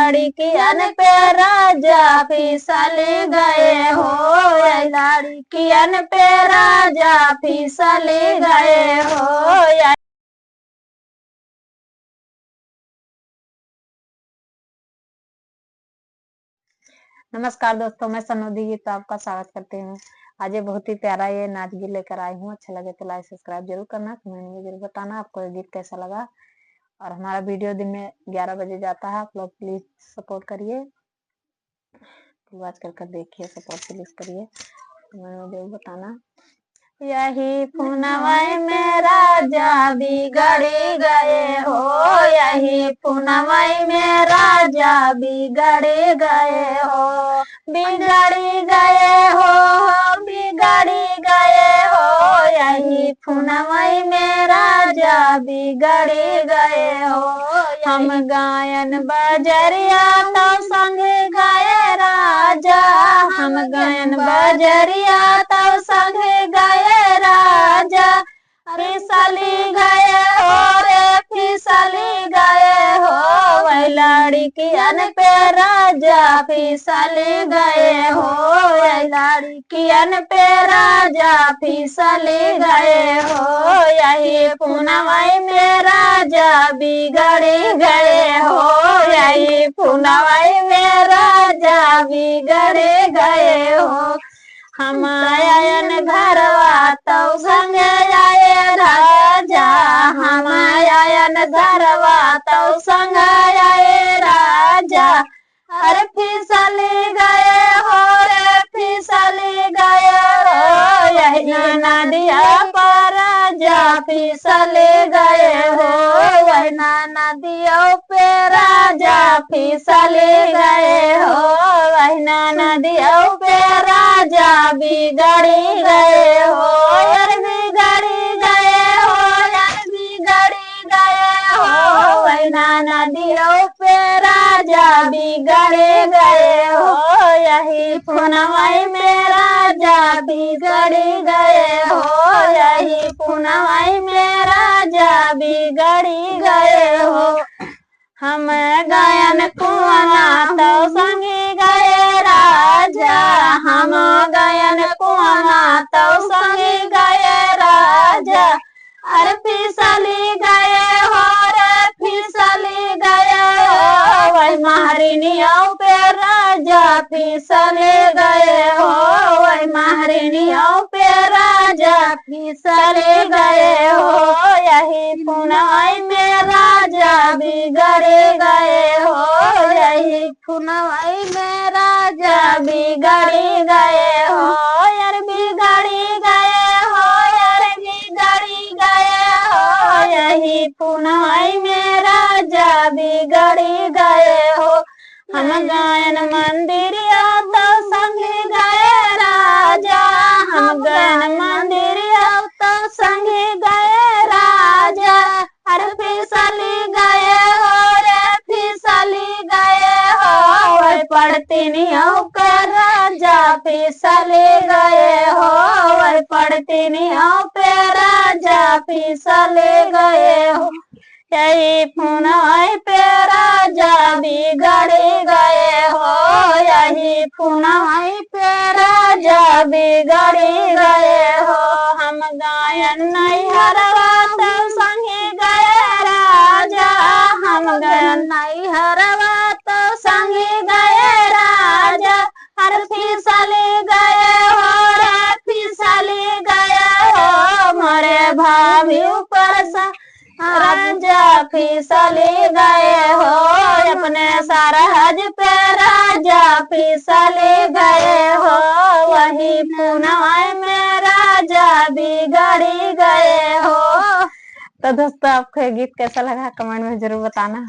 लड़कियन पे राजा फिसल गए हो, लड़कियन पे राजा फिसल गए हो। नमस्कार दोस्तों, मैं सनोदी गीत आपका स्वागत करती हूँ। आज ये बहुत ही प्यारा ये नाच गीत लेकर आई हूँ। अच्छा लगे तो लाइक सब्सक्राइब जरूर करना, कमेंट में जरूर बताना आपको ये गीत कैसा लगा। और हमारा वीडियो दिन में 11 बजे जाता है, आप लोग प्लीज सपोर्ट करिए, वॉच कर देखिए, सपोर्ट प्लीज करिए, कमेंट में जरूर बताना। यही पुनवई में राजा बिगड़ गए हो, यही पुनवई में राजा बिगड़ गए हो, बिगड़ गए हो, बिगड़ गए हो, यही पुनवई में राजा बिगड़ गए हो। हम गायन बजरिया तो संग गाए राजा, हम गायन बजरिया तो संग गाए राजा, फिसली गए हो रे फिसली गए हो, वही लड़कियन पे राजा फिसली गए हो, वही लड़कियन पे राजा फिसली गए हो। यही पुनवई में राजा बिगड़ गए हो, यही पुनवई में राजा बिगड़ गए हो। हम आयन घरवा तो संग आए राजा, हम आयन घरवा तो संग आए राजा, अरे फिसली गए हो रे फिसली गए हो, यही नदिया पर राजा फिसली गए हो, यही नदियों पे राजा फिसली गए हो, वही नदियों पे राजा बिगड़ गए हो, यार बिगड़ गए हो, यार बिगड़ गए हो, वही नदियों पे राजा बिगड़ गए हो। यही पुनवई में राजा बिगड़ गए हो, यही पुनवई में राजा बिगड़ गए हो। हम गायन कुआना तो संगी गए राजा, हम गायन कुआना तो संगी गए राजा, अरे फिसली गए हो रे फिसली गए हो, वही महारिनियों पे राजा फिसली गए हो, वही महारिनियों पे राजा फिसली गए हो। यही पुनवई में राजा बिगड़ गए हो, यही पुनवई में राजा बिगड़ गए हो, यार बिगड़ गए हो, यार बिगड़ गए हो, यही पुनवई में राजा बिगड़ गए हो। हम गायन मंदिरिया तो संग गए राजा, हम गायन मंदिरिया तो संग गए राजा, अरे फिसली गए हो रे फिसली गए हो, वही पड़तिनियों का राजा फिसली गए हो, वही पड़तिनियों पे राजा फिसली गए हो। यही पुनवई पे राजा बिगड़ गए हो, यही पुनवई पे राजा बिगड़ गए हो। हम गायन नैहरवा तो संगी गए राजा, हम गायन नैहरवा तो संगी गए राजा, हर फिसली गए हो रे फिसली गए हो, मोरे भाभी ऊपर सा राजा फिसली गए हो, अपने सरहद पे राजा फिसली गए हो, वही पुनवई में राजा बिगड़ गए हो। तो दोस्तों, आपको ये गीत कैसा लगा कमेंट में जरूर बताना।